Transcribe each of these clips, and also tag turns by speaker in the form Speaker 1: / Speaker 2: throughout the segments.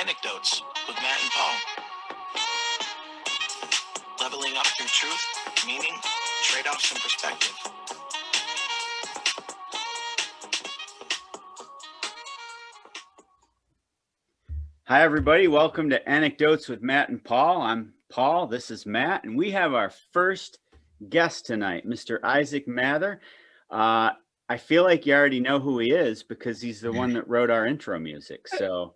Speaker 1: Anecdotes with Matt and Paul. Leveling up through truth, meaning, trade-offs, and perspective.
Speaker 2: Hi, everybody. Welcome to Anecdotes with Matt and Paul. I'm Paul. This is Matt, and we have our first guest tonight, Mr. Isaac Mather. I feel like you already know who he is because he's the one that wrote our intro music. So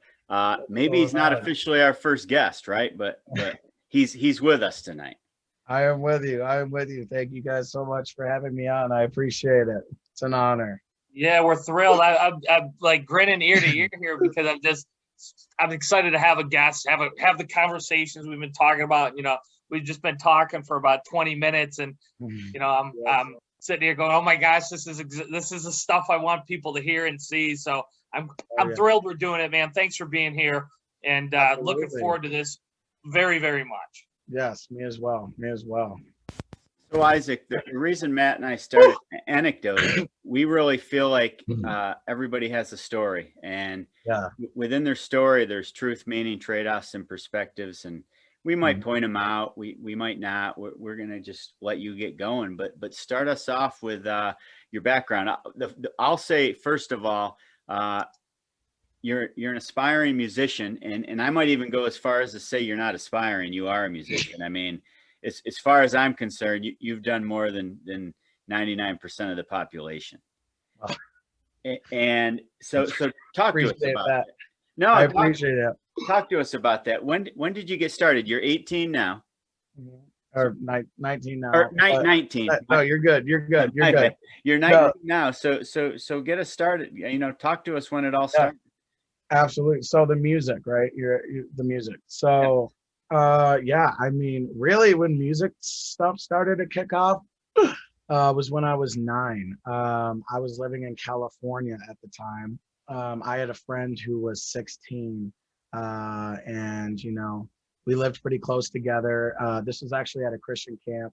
Speaker 2: maybe he's not officially our first guest, right? But he's with us tonight.
Speaker 3: I am with you. I am with you. Thank you guys so much for having me on. I appreciate it. It's an honor.
Speaker 4: Yeah, we're thrilled. I'm like grinning ear to ear here because I'm excited to have a guest, have the conversations we've been talking about. You know, we've just been talking for about 20 minutes, and you know, I'm sitting here going, "Oh my gosh, this is the stuff I want people to hear and see." So I'm thrilled we're doing it, man. Thanks for being here, and looking forward to this very, very much.
Speaker 3: Yes, me as well. Me as well.
Speaker 2: So Isaac, the reason Matt and I started Anecdotes, we really feel like everybody has a story, and within their story, there's truth, meaning, trade-offs, and perspectives. And we might point them out, we might not. We're gonna just let you get going, but start us off with your background. I'll say first of all, you're an aspiring musician, and I might even go as far as to say you're not aspiring. You are a musician. I mean, as far as I'm concerned, you've done more than 99% of the population. Oh. And so talk to us about that. No,
Speaker 3: I appreciate it.
Speaker 2: Talk to us about that. When did you get started? You're 18 now.
Speaker 3: Or 19 now.
Speaker 2: Or 19.
Speaker 3: No, you're good. You're good. You're good.
Speaker 2: You're 19 now. So get us started. You know, talk to us when it all started.
Speaker 3: Absolutely. So the music, right? The music. So I mean, really when music stuff started to kick off was when I was 9. I was living in California at the time. I had a friend who was 16, and you know, we lived pretty close together. This was actually at a Christian camp.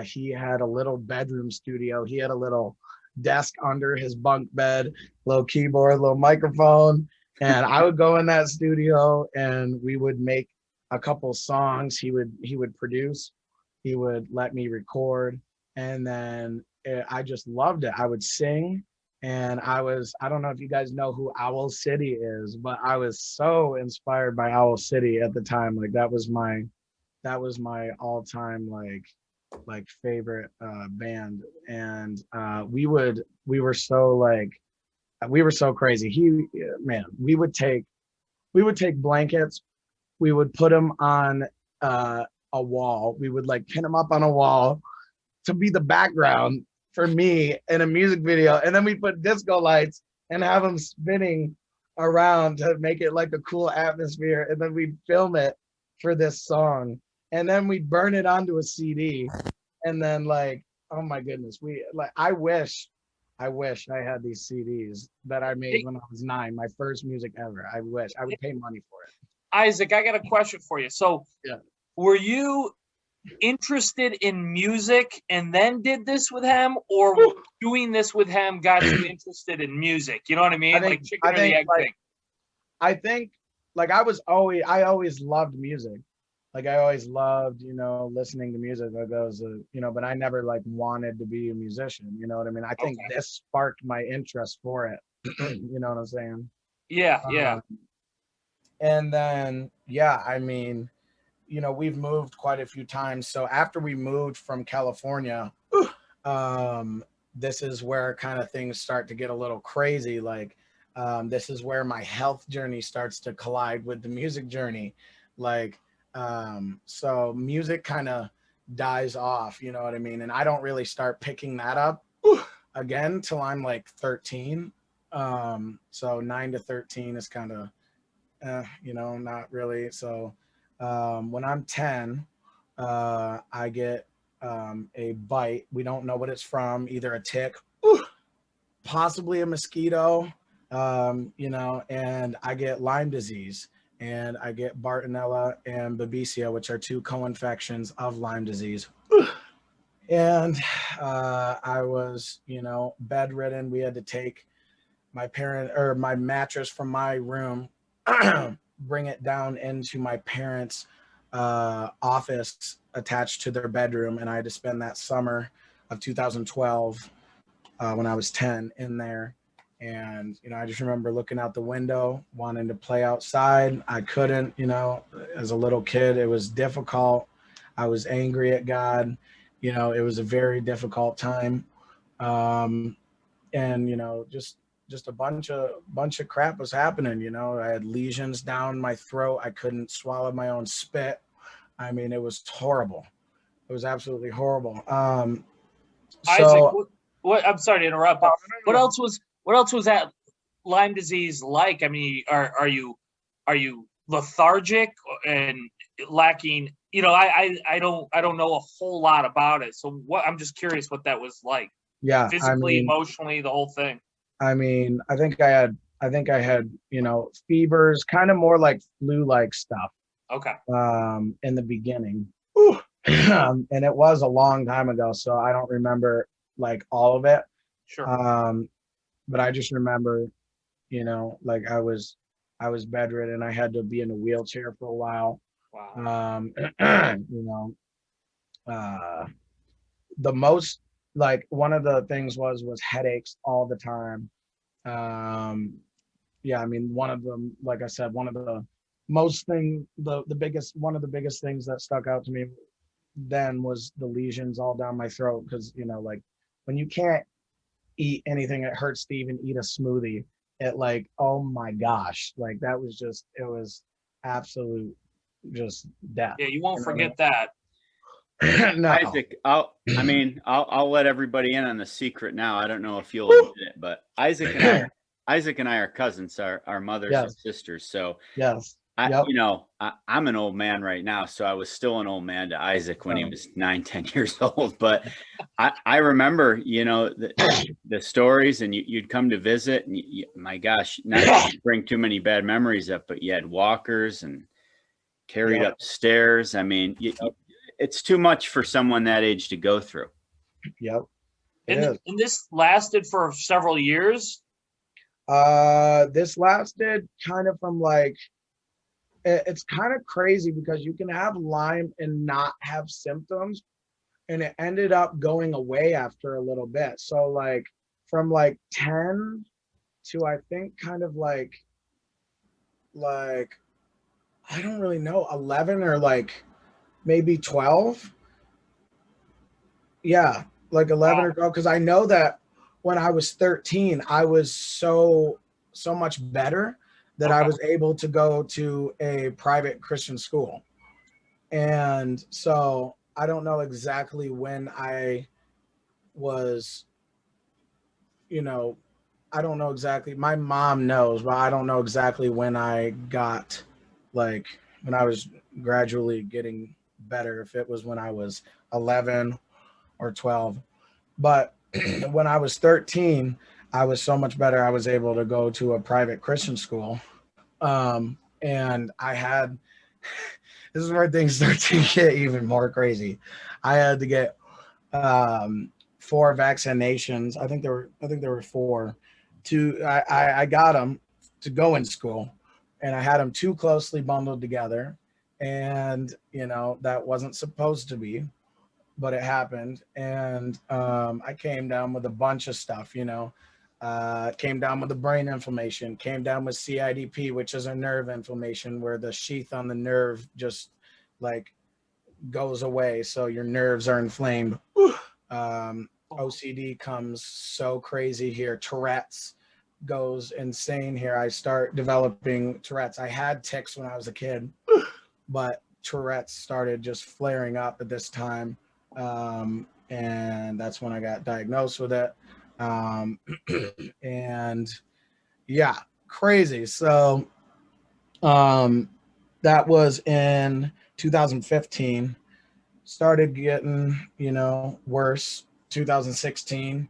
Speaker 3: He had a little bedroom studio. He had a little desk under his bunk bed, little keyboard, little microphone, and I would go in that studio and we would make a couple songs. He would produce, he would let me record, and then I just loved it. I would sing, and I don't know if you guys know who Owl City is, but I was so inspired by Owl City at the time. Like that was my all-time like favorite band, and we were so crazy. We would take blankets, we would put them on a wall, we would like pin them up on a wall to be the background for me in a music video, and then we put disco lights and have them spinning around to make it like a cool atmosphere, and then we'd film it for this song, and then we'd burn it onto a CD. And then like, oh my goodness, I wish I had these CDs that I made when I was 9, my first music ever. I wish I would pay money for it.
Speaker 4: Isaac, I got a question for you. So were you interested in music and then did this with him, or doing this with him got you interested in music? You know what I mean? Like chicken or the egg thing.
Speaker 3: I think like I always loved music. Like I always loved, you know, listening to music. Like that was you know, but I never like wanted to be a musician. You know what I mean? I think this sparked my interest for it. You know what I'm saying?
Speaker 4: Yeah.
Speaker 3: And then, I mean, you know, we've moved quite a few times. So after we moved from California, this is where kind of things start to get a little crazy. Like, this is where my health journey starts to collide with the music journey. Like, so music kind of dies off, you know what I mean? And I don't really start picking that up again till I'm like 13. So 9 to 13 is kind of, you know, not really. So when I'm 10, I get a bite. We don't know what it's from, either a tick, possibly a mosquito, you know, and I get Lyme disease. And I get Bartonella and Babesia, which are 2 co-infections of Lyme disease. And I was, you know, bedridden. We had to take my mattress from my room bring it down into my parents' office attached to their bedroom, and I had to spend that summer of 2012 when I was 10 in there. And, you know, I just remember looking out the window, wanting to play outside. I couldn't, you know, as a little kid, it was difficult. I was angry at God. You know, it was a very difficult time. And, you know, just a bunch of crap was happening. You know, I had lesions down my throat. I couldn't swallow my own spit. I mean, it was horrible. It was absolutely horrible.
Speaker 4: Isaac, what I'm sorry to interrupt, but what else was that Lyme disease like? I mean, are you lethargic and lacking? You know, I don't know a whole lot about it. So I'm just curious what that was like.
Speaker 3: Yeah,
Speaker 4: Physically, emotionally, the whole thing.
Speaker 3: I mean, I think I had, you know, fevers, kind of more like flu-like stuff.
Speaker 4: Okay.
Speaker 3: In the beginning. And it was a long time ago, so I don't remember like all of it.
Speaker 4: Sure.
Speaker 3: But I just remember, you know, like I was bedridden. I had to be in a wheelchair for a while.
Speaker 4: Wow.
Speaker 3: You know, the most, like, one of the things was headaches all the time. Yeah, I mean, one of them, like I said, one of the biggest things that stuck out to me then was the lesions all down my throat. Because, you know, like, when you can't eat anything, it hurts to even eat a smoothie. It, like, oh my gosh, like, that was just, it was absolute just death.
Speaker 4: Yeah, you won't forget that.
Speaker 3: No.
Speaker 2: Isaac, I'll let everybody in on the secret now. I don't know if you'll admit it, but Isaac and I are cousins, our mothers and sisters. So
Speaker 3: yes.
Speaker 2: You know, I'm an old man right now, so I was still an old man to Isaac when he was 9-10 years old. But I remember, you know, the stories, and you'd come to visit, and my gosh, not to bring too many bad memories up, but you had walkers and carried upstairs. I mean, it's too much for someone that age to go through.
Speaker 3: Yep.
Speaker 4: And this lasted for several years?
Speaker 3: This lasted kind of from, like, it's kind of crazy because you can have Lyme and not have symptoms, and it ended up going away after a little bit. So, like, from like 10 to, I think, kind of like I don't really know, 11 or like maybe 12. Yeah, like 11 or 12, because I know that when I was 13, I was so much better that I was able to go to a private Christian school. And so I don't know exactly when I was, you know, I don't know exactly. My mom knows, but I don't know exactly when I got, like, when I was gradually getting better, if it was when I was 11 or 12. But when I was 13, I was so much better, I was able to go to a private Christian school. And I had, this is where things start to get even more crazy. I had to get 4 vaccinations. I think there were 4. I got them to go in school, and I had them too closely bundled together. And, you know, that wasn't supposed to be, but it happened. And I came down with a bunch of stuff, you know. Came down with the brain inflammation, came down with CIDP, which is a nerve inflammation where the sheath on the nerve just, like, goes away. So your nerves are inflamed. OCD comes so crazy here. Tourette's goes insane here. I start developing Tourette's. I had tics when I was a kid, but Tourette's started just flaring up at this time. And that's when I got diagnosed with it. And yeah, crazy. So that was in 2015. Started getting, you know, worse. 2016,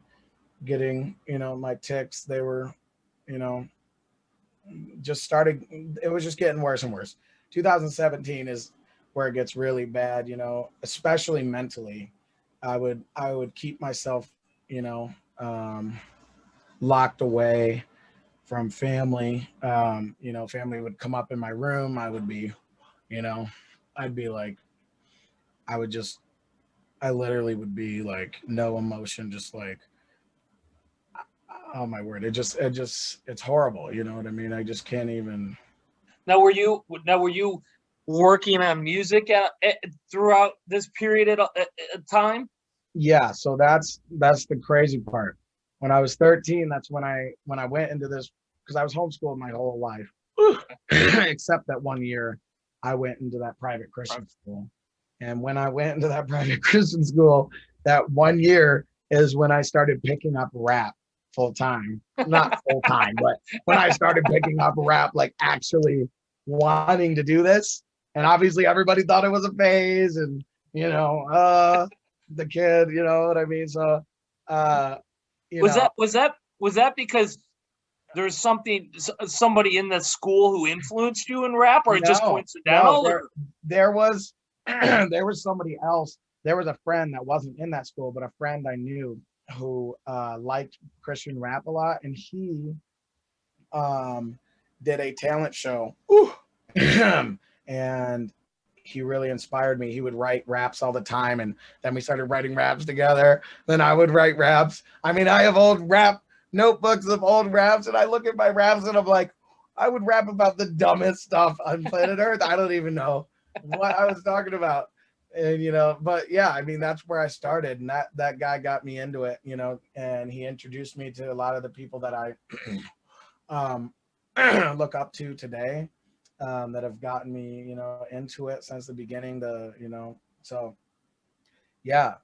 Speaker 3: getting, you know, my tics, they were, you know, just started, it was just getting worse and worse. 2017 is where it gets really bad, you know, especially mentally. I would keep myself, you know, locked away, from family. You know, family would come up in my room. I would be, you know, I'd be like, I would just, I literally would be like no emotion, just like, oh my word, it's horrible. You know what I mean? I just can't even.
Speaker 4: Now were you working on music throughout this period at time?
Speaker 3: Yeah, so that's the crazy part. When I was 13, that's when I went into this, because I was homeschooled my whole life, except that one year I went into that private Christian school. And when I went into that private Christian school, that one year is when I started picking up rap full time. Not full time, but when I started picking up rap, like actually wanting to do this. And obviously everybody thought it was a phase, and you know, the kid, you know what I mean? So uh you
Speaker 4: Was
Speaker 3: know,
Speaker 4: that because there's somebody in the school who influenced you in rap, or just
Speaker 3: no,
Speaker 4: coincidental?
Speaker 3: there was there was somebody else. There was a friend that wasn't in that school, but a friend I knew who liked Christian rap a lot, and he did a talent show. And he really inspired me. He would write raps all the time, and then we started writing raps together. Then I would write raps. I mean, I have old rap notebooks of old raps, and I look at my raps and I'm like, I would rap about the dumbest stuff on planet Earth. I don't even know what I was talking about. And you know, but yeah, I mean, that's where I started, and that guy got me into it, you know, and he introduced me to a lot of the people that I um, look up to today, that have gotten me, you know, into it since the beginning. You know, so yeah.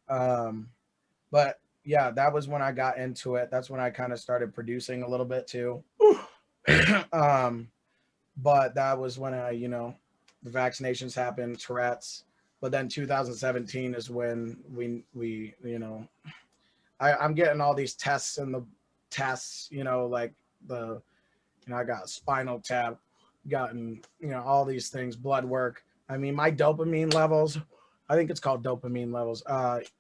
Speaker 3: But yeah, that was when I got into it. That's when I kind of started producing a little bit too. um, but that was when you know, the vaccinations happened, Tourette's. But then 2017 is when we, you know, I'm getting all these tests and the tests, you know, like the, you know, I got spinal tap, gotten, you know, all these things, blood work. I mean, my dopamine levels, I think it's called dopamine levels.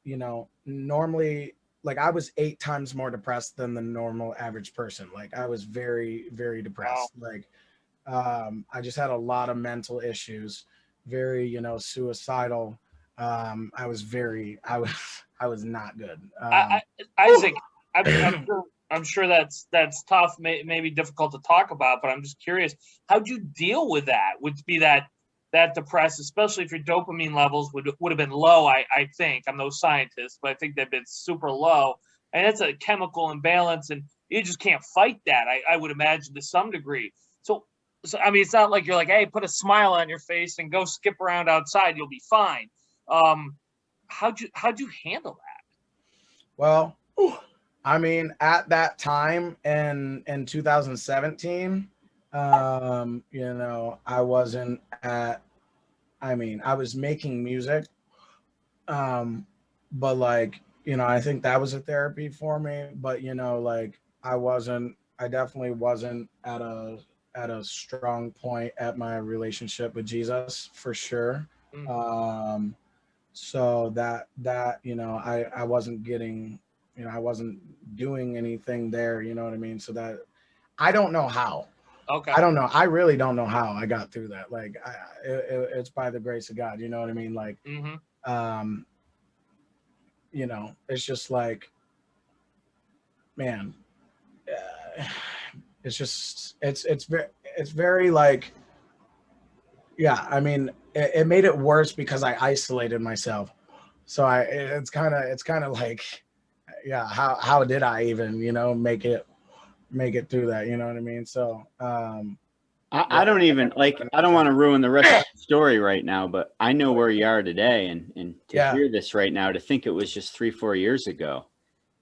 Speaker 3: You know, normally, like I was 8 times more depressed than the normal average person. Like I was very, very depressed.
Speaker 4: Wow.
Speaker 3: Like I just had a lot of mental issues, very, you know, suicidal. I was not good.
Speaker 4: Isaac, I'm sure that's tough, maybe difficult to talk about, but I'm just curious, how'd you deal with that? Would be that depressed, especially if your dopamine levels would have been low. I think, I'm no scientist, but I think they've been super low, and it's a chemical imbalance, and you just can't fight that. I would imagine to some degree. So I mean, it's not like you're like, hey, put a smile on your face and go skip around outside, you'll be fine. How'd you handle that?
Speaker 3: Well, I mean, at that time in 2017, you know, I wasn't at. I mean, I was making music, um, but like, you know, I think that was a therapy for me. But you know, like, I wasn't. I definitely wasn't at a strong point at my relationship with Jesus for sure.
Speaker 4: Mm.
Speaker 3: Um, so that you know, I wasn't getting, you know, I wasn't doing anything there, you know what I mean? So that I don't know how.
Speaker 4: Okay.
Speaker 3: I don't know. I really don't know how I got through that. Like it's by the grace of God, you know what I mean? Like
Speaker 4: Mm-hmm.
Speaker 3: um you know, it's just like, man, uh, it's just it's very like, yeah, I mean, it made it worse because I isolated myself. So it's kind of like, yeah, how did I even, you know, make it through that, you know what I mean? So
Speaker 2: I don't even like, I don't want to ruin the rest of the story right now, but I know where you are today. And to
Speaker 3: Yeah.
Speaker 2: hear this right now, to think it was just 3-4 years ago.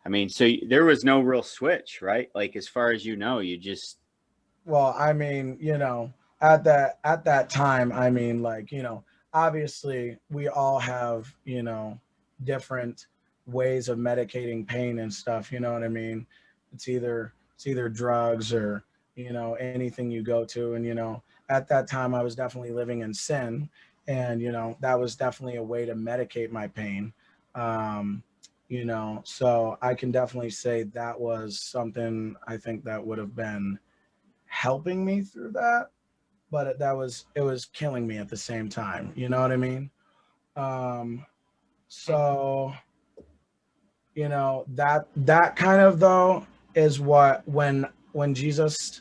Speaker 2: I mean, so there was no real switch, right? Like, as far as you know, you just,
Speaker 3: well, I mean, you know, at that time, I mean, like, you know, obviously we all have, you know, different ways of medicating pain and stuff, you know what I mean? It's either drugs or, you know, anything you go to. And, you know, at that time I was definitely living in sin, and, you know, that was definitely a way to medicate my pain. Um, you know, so I can definitely say that was something I think that would have been helping me through that, but it was killing me at the same time. You know what I mean? So that kind of though is what when Jesus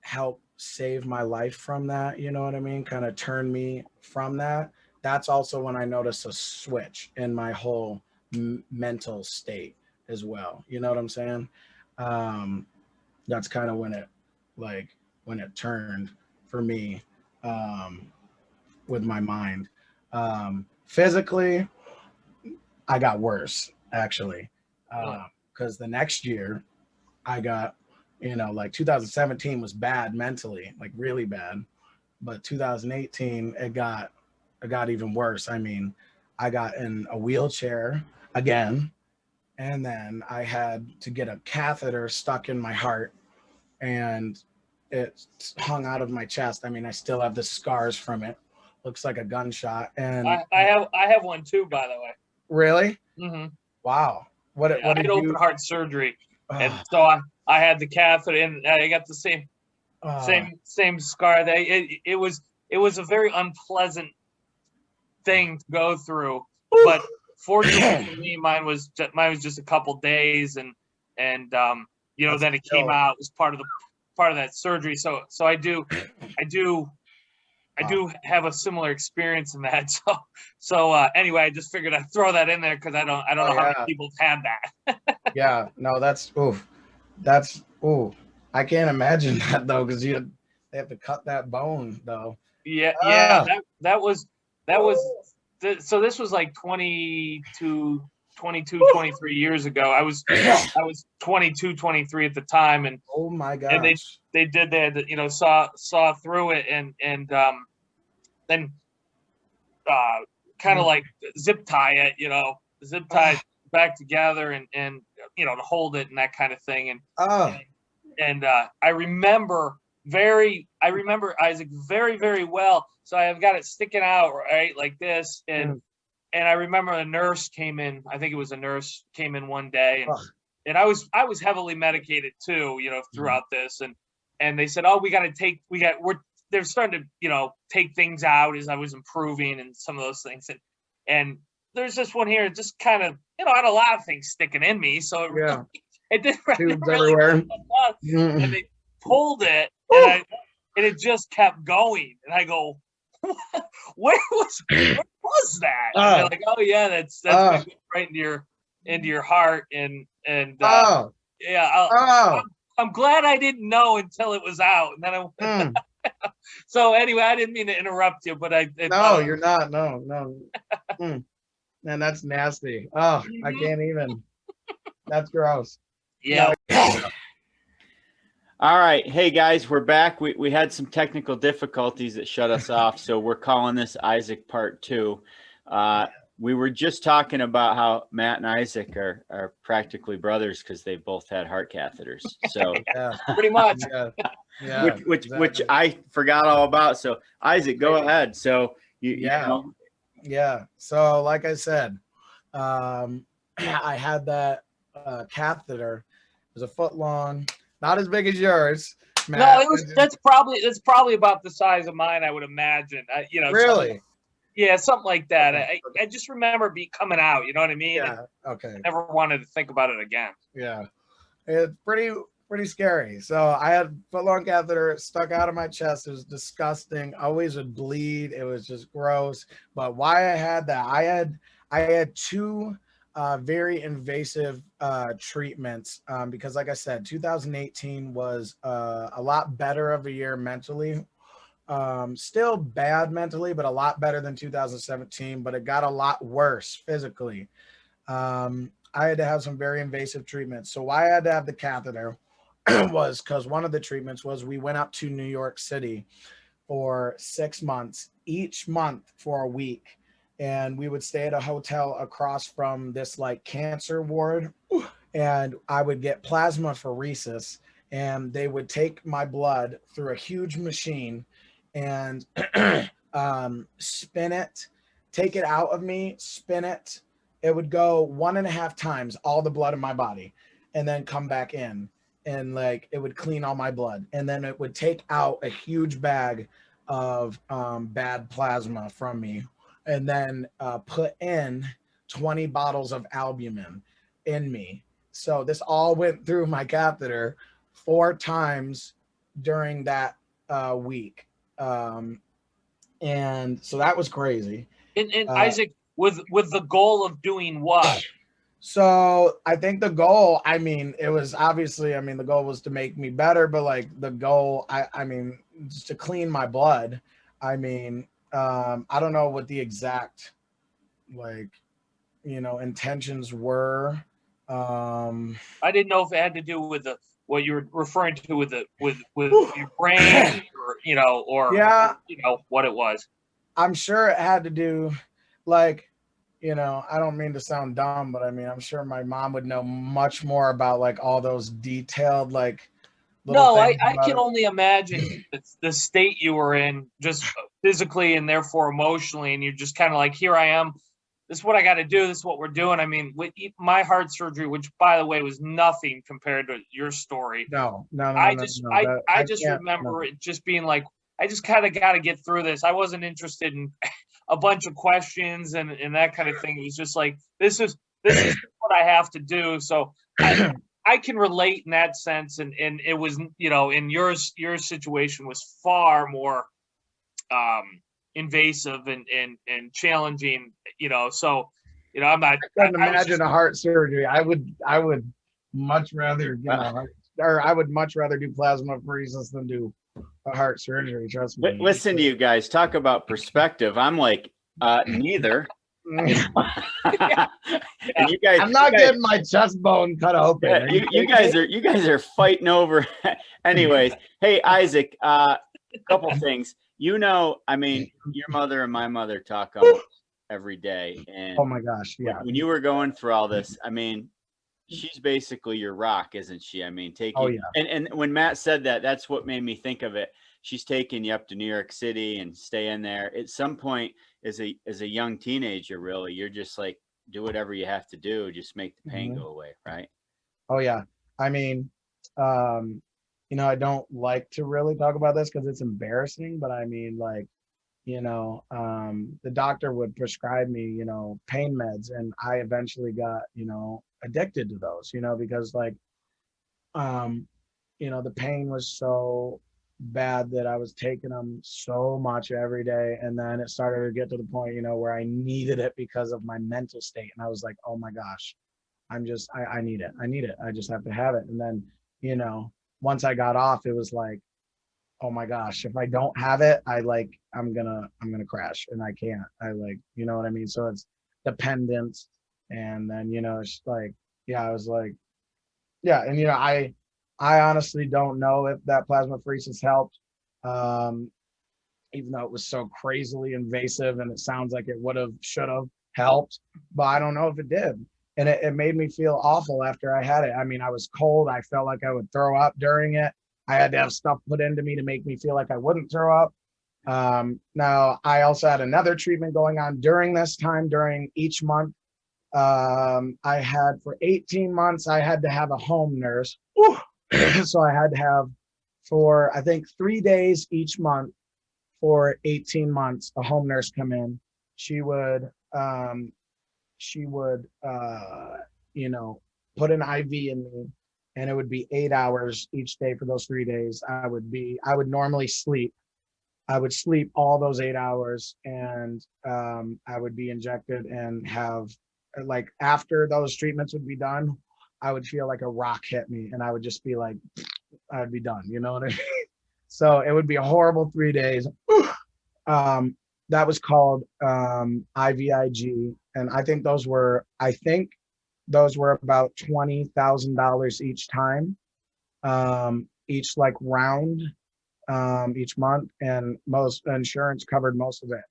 Speaker 3: helped save my life from that, you know what I mean, kind of turn me from that. That's also when I noticed a switch in my whole mental state as well, you know what I'm saying. That's kind of when it turned for me, with my mind. Physically, I got worse actually, because the next year I got, like 2017 was bad mentally, like really bad, but 2018 it got even worse. I mean, I got in a wheelchair again, and then I had to get a catheter stuck in my heart, and it hung out of my chest. I mean, I still have the scars from it. Looks like a gunshot. And
Speaker 4: I have one too, by the way.
Speaker 3: Really?
Speaker 4: Mm-hmm.
Speaker 3: Wow.
Speaker 4: What did you? Open heart surgery, and so I had the catheter, and I got the same scar. It was a very unpleasant thing to go through, but fortunately for me, mine was just a couple days, and then it came out. It was part of that surgery. So I do have a similar experience in that. So anyway, I just figured I'd throw that in there because I don't know how many people had that.
Speaker 3: Yeah, no, that's I can't imagine that though, because they have to cut that bone though.
Speaker 4: Yeah, that was so this was like 22, 23 years ago. I was 22, 23 at the time, and
Speaker 3: oh my gosh,
Speaker 4: and they saw through it, and then kind of like zip tie it, back together, and to hold it and that kind of thing, and I remember Isaac very, very well. So I've got it sticking out right like this, and I remember a nurse came in. I think it was a nurse came in one day, and I was heavily medicated too, throughout this, and they said, oh, they're starting to take things out as I was improving and some of those things, and there's this one here, just kind of I had a lot of things sticking in me, so it didn't really everywhere. And they pulled it, and it just kept going, and I go, where was that? And they're like, oh yeah, that's right into your heart, and I'm glad I didn't know until it was out, and then So anyway, I didn't mean to interrupt you, but
Speaker 3: no, you're not. No. Man, that's nasty. Oh, I can't even. That's gross.
Speaker 4: Yeah.
Speaker 2: All right. Hey guys, we're back. We had some technical difficulties that shut us off, so we're calling this Isaac Part 2. We were just talking about how Matt and Isaac are practically brothers because they both had heart catheters. So
Speaker 4: pretty much.
Speaker 3: Yeah,
Speaker 2: which I forgot all about. So Isaac, go ahead. So
Speaker 3: Yeah. So like I said, I had that catheter. It was a foot long, not as big as yours, Matt.
Speaker 4: No, that's probably about the size of mine, I would imagine.
Speaker 3: Really?
Speaker 4: Something like that. I just remember coming out. You know what I mean?
Speaker 3: Yeah. Okay.
Speaker 4: Never wanted to think about it again.
Speaker 3: Yeah, it's pretty scary. So I had foot-long catheter stuck out of my chest. It was disgusting. Always would bleed. It was just gross. But why I had that, I had two very invasive treatments because, like I said, 2018 was a lot better of a year mentally. Still bad mentally, but a lot better than 2017. But it got a lot worse physically. I had to have some very invasive treatments. So why I had to have the catheter was because one of the treatments was we went up to New York City for 6 months, each month for a week. And we would stay at a hotel across from this like cancer ward. And I would get plasmapheresis, and they would take my blood through a huge machine and spin it, take it out of me, spin it. It would go 1.5 times all the blood in my body and then come back in. and like it would clean all my blood, and then it would take out a huge bag of bad plasma from me, and then put in 20 bottles of albumin in me. So this all went through my catheter 4 times during that week. And so that was crazy.
Speaker 4: And Isaac, with the goal of doing what?
Speaker 3: So I think the goal, I mean, it was obviously, I mean, the goal was to make me better, but like the goal, I mean, just to clean my blood. I mean, I don't know what the exact, like, you know, intentions were.
Speaker 4: I didn't know if it had to do with what you were referring to with your brain, or you know, or
Speaker 3: yeah,
Speaker 4: you know what it was.
Speaker 3: I'm sure it had to do, like, you know, I don't mean to sound dumb, but I mean, I'm sure my mom would know much more about like all those detailed, like,
Speaker 4: no, I can only imagine the state you were in, just physically and therefore emotionally, and you're just kind of like, here I am. This is what I got to do. This is what we're doing. I mean, with my heart surgery, which by the way was nothing compared to your story.
Speaker 3: No.
Speaker 4: I just remember it just being like, I just kind of got to get through this. I wasn't interested in a bunch of questions and that kind of thing. It was just like, this is what I have to do. So I can relate in that sense. And it was, you know, in your situation was far more invasive and challenging, you know. So, you know, I'm not.
Speaker 3: I couldn't imagine a heart surgery. I would much rather get a heart, or I would much rather do plasmapheresis than do a heart surgery. Trust me.
Speaker 2: Listen to you guys talk about perspective. I'm like, neither. And you guys,
Speaker 3: I'm not getting my chest bone cut open.
Speaker 2: Yeah, you guys are fighting over. Anyways, hey Isaac, a couple things. You know, I mean, your mother and my mother talk almost every day, and
Speaker 3: oh my gosh, yeah.
Speaker 2: When you were going through all this, I mean, she's basically your rock, isn't she? I mean, taking.
Speaker 3: Oh yeah.
Speaker 2: And when Matt said that, that's what made me think of it. She's taking you up to New York City and staying there. At some point, as a young teenager, really, you're just like, do whatever you have to do, just make the pain go away, right?
Speaker 3: Oh yeah. I mean, you know, I don't like to really talk about this because it's embarrassing, but I mean, like, you know, the doctor would prescribe me, you know, pain meds, and I eventually got, you know, addicted to those, you know, because like, you know, the pain was so bad that I was taking them so much every day. And then it started to get to the point, you know, where I needed it because of my mental state. And I was like, oh my gosh, I need it. I just have to have it. And then, you know, once I got off, it was like, oh my gosh, if I don't have it, I'm gonna crash, and I can't. I like, you know what I mean? So it's dependence. And then, you know, it's like, yeah, I was like, yeah. And, you know, I honestly don't know if that plasmapheresis helped, even though it was so crazily invasive and it sounds like it should have helped, but I don't know if it did. And it made me feel awful after I had it. I mean, I was cold. I felt like I would throw up during it. I had to have stuff put into me to make me feel like I wouldn't throw up. Now, I also had another treatment going on during this time, during each month. I had for 18 months, I had to have a home nurse. So I had to have, for I think 3 days each month for 18 months, a home nurse come in. She would you know, put an IV in me, and it would be 8 hours each day for those 3 days. I would normally sleep. I would sleep all those 8 hours, and I would be injected and have, like, after those treatments would be done, I would feel like a rock hit me, and I would just be like, I would be done. You know what I mean? So it would be a horrible 3 days. That was called IVIG. And I think those were about $20,000 each time, each like round, each month, and most insurance covered most of it.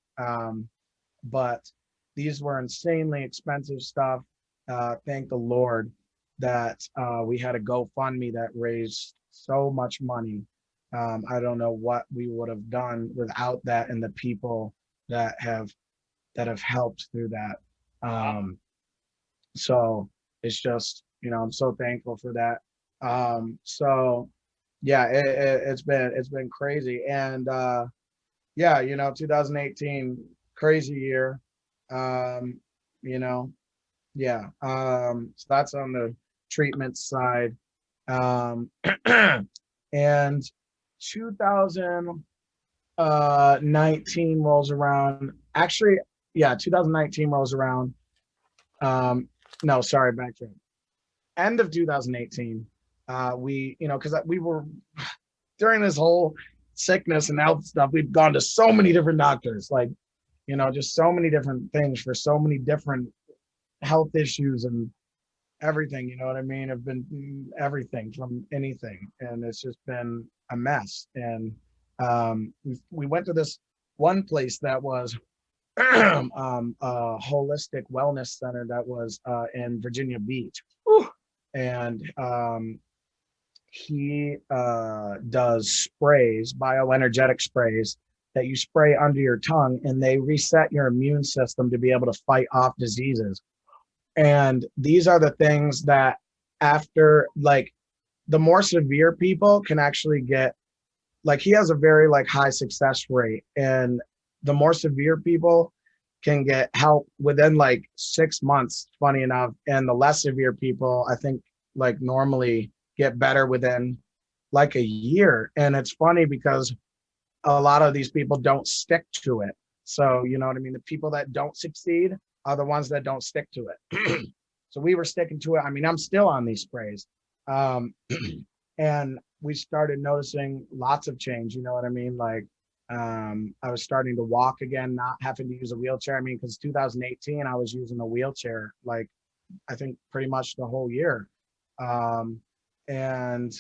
Speaker 3: But these were insanely expensive stuff. Thank the Lord that we had a GoFundMe that raised so much money. I don't know what we would have done without that, and the people that have helped through that. So it's just, you know, I'm so thankful for that. So yeah, it's been crazy. And yeah, 2018, crazy year. Um, you know, yeah. So that's on the treatment side. Um, and 2019 rolls around. Actually, yeah, 2019 rolls around. No, sorry, backtrack. End of 2018, we, because we were during this whole sickness and health stuff, we've gone to so many different doctors, like, just so many different things for so many different health issues and everything, you know what I mean? Have been everything from anything, and it's just been a mess. And we went to this one place that was a holistic wellness center that was in Virginia Beach. Whew. And he does sprays, bioenergetic sprays that you spray under your tongue, and they reset your immune system to be able to fight off diseases. And these are the things that after, like, the more severe people can actually get, like, he has a very like high success rate, and the more severe people can get help within like 6 months, funny enough. And the less severe people, I think, like normally get better within like a year. And it's funny because a lot of these people don't stick to it. So, you know what I mean? The people that don't succeed are the ones that don't stick to it. So we were sticking to it. I mean, I'm still on these sprays. And we started noticing lots of change, you know what I mean? Like, I was starting to walk again, not having to use a wheelchair. I mean, because 2018, I was using a wheelchair, like, I think pretty much the whole year. And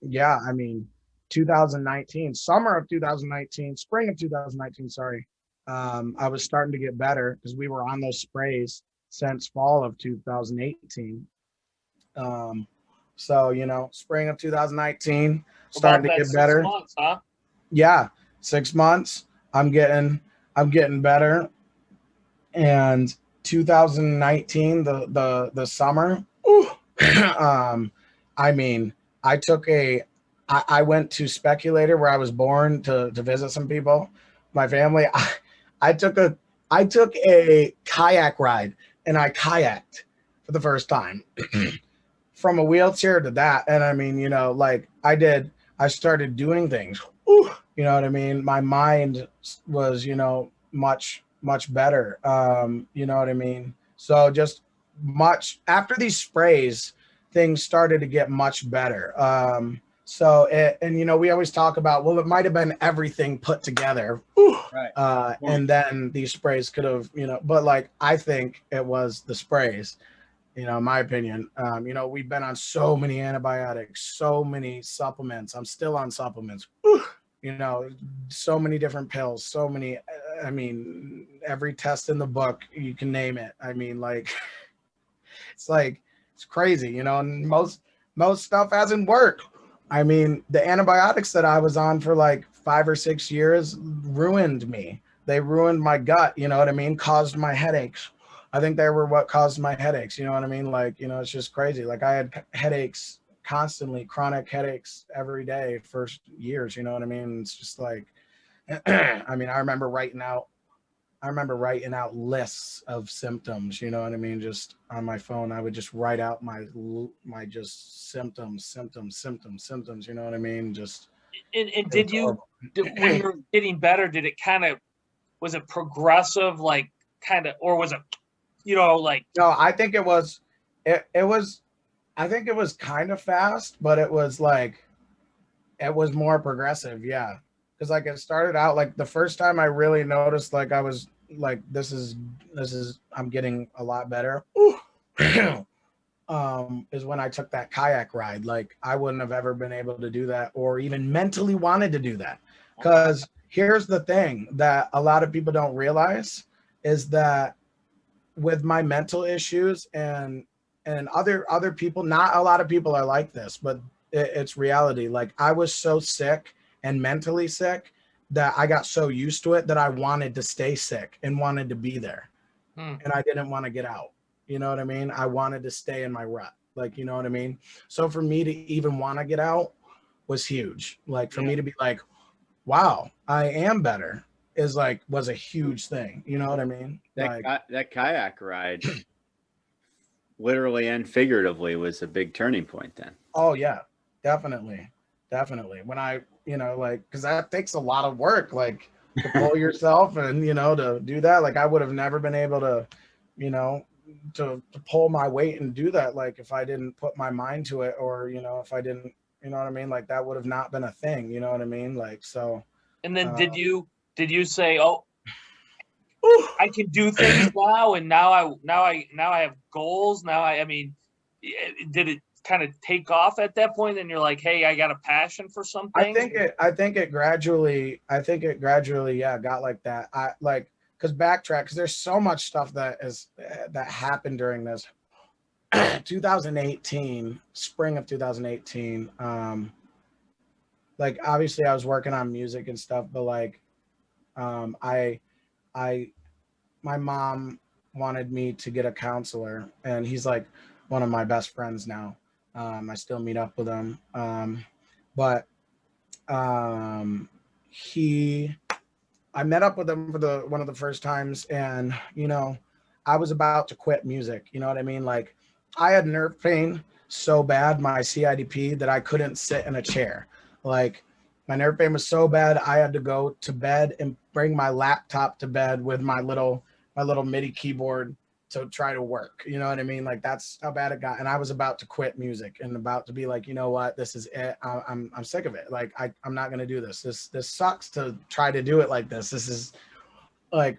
Speaker 3: yeah, I mean, 2019, summer of 2019, spring of 2019, sorry. I was starting to get better because we were on those sprays since fall of 2018. So, spring of 2019, starting to get better.
Speaker 4: 6 months, huh?
Speaker 3: Yeah, 6 months. I'm getting better. And 2019, the summer, I mean, I went to Speculator where I was born to visit some people, my family. I took a kayak ride, and I kayaked for the first time from a wheelchair to that. And I mean, like I started doing things, you know what I mean? My mind was, much, much better. You know what I mean? So just much after these sprays, things started to get much better. We always talk about, well, it might have been everything put together.
Speaker 2: Right.
Speaker 3: And then these sprays could have, but like, I think it was the sprays, in my opinion. We've been on so many antibiotics, so many supplements. I'm still on supplements, so many different pills, so many, I mean, every test in the book, you can name it. I mean, like, it's crazy, and most stuff hasn't worked. I mean, the antibiotics that I was on for like 5 or 6 years ruined me. They ruined my gut, you know what I mean? Caused my headaches. I think they were what caused my headaches, you know what I mean? Like, it's just crazy. Like, I had headaches constantly, chronic headaches every day for years, you know what I mean? It's just like, I mean, I remember writing out lists of symptoms, you know what I mean? Just on my phone, I would just write out my just symptoms, you know what I mean? Just.
Speaker 4: And when you were getting better, did it was it progressive, like or was it, like?
Speaker 3: No, I think it was kind of fast, but it was more progressive. Yeah. Cause like it started out, like the first time I really noticed, like I was like, this is, I'm getting a lot better. Is when I took that kayak ride. Like, I wouldn't have ever been able to do that or even mentally wanted to do that. Cause here's the thing that a lot of people don't realize is that with my mental issues and other people, not a lot of people are like this, but it's reality. Like, I was so sick and mentally sick that I got so used to it that I wanted to stay sick and wanted to be there. And I didn't want to get out. You know what I mean? I wanted to stay in my rut. Like, you know what I mean? So for me to even want to get out was huge. Like for me to be like, wow, I am better was a huge thing. You know what I mean?
Speaker 2: That kayak ride, literally and figuratively, was a big turning point then.
Speaker 3: Oh yeah, definitely. When I, like, cause that takes a lot of work, like to pull yourself and, to do that. Like I would have never been able to, to pull my weight and do that. Like if I didn't put my mind to it, or, if I didn't, you know what I mean? Like that would have not been a thing. You know what I mean? Like, so.
Speaker 4: And then did you say, oh, I can do things now, and now I have goals. Now I mean, did it kind of take off at that point? And you're like, hey, I got a passion for something.
Speaker 3: I think it gradually, yeah, got like that. Because backtrack, because there's so much stuff that happened during this 2018, spring of 2018. Like obviously I was working on music and stuff, but like, my mom wanted me to get a counselor, and he's like one of my best friends now. I still meet up with him. But I met up with him for one of the first times, and, I was about to quit music. You know what I mean? Like I had nerve pain so bad, my CIDP, that I couldn't sit in a chair. Like my nerve pain was so bad, I had to go to bed and bring my laptop to bed with my little MIDI keyboard to try to work. You know what I mean? Like that's how bad it got. And I was about to quit music and about to be like, you know what, this is it. I'm sick of it. Like I'm not going to do this. This sucks to try to do it like this. This is like,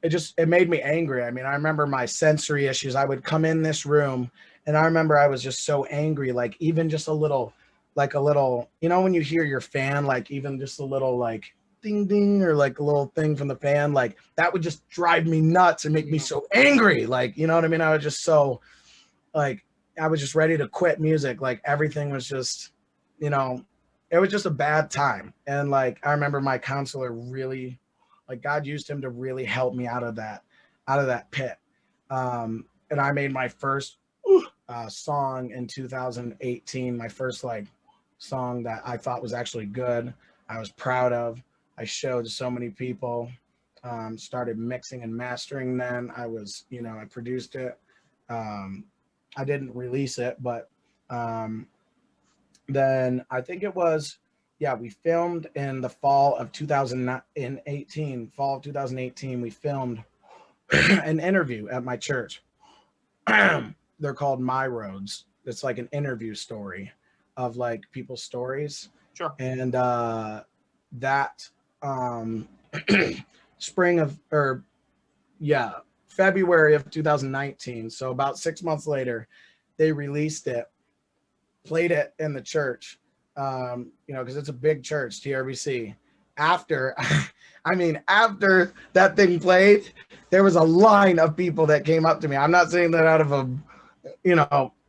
Speaker 3: it made me angry. I mean, I remember my sensory issues. I would come in this room and I remember I was just so angry. Like even just a little, when you hear your fan, like even just a little like ding ding, or like a little thing from the fan, like that would just drive me nuts and make me so angry. Like, you know what I mean? I was just so like, I was just ready to quit music. Like everything was just, it was just a bad time. And like, I remember my counselor really, like God used him to really help me out of that pit. And I made my first song in 2018, my first like song that I thought was actually good. I was proud of. I showed so many people, started mixing and mastering. Then I was, I produced it. I didn't release it, but then I think it was, we filmed in the fall of 2018, we filmed an interview at my church. They're called My Roads. It's like an interview story of like people's stories.
Speaker 4: Sure.
Speaker 3: And that February of 2019. So about 6 months later, they released it, played it in the church, because it's a big church, TRBC. After that thing played, there was a line of people that came up to me. I'm not saying that out of a,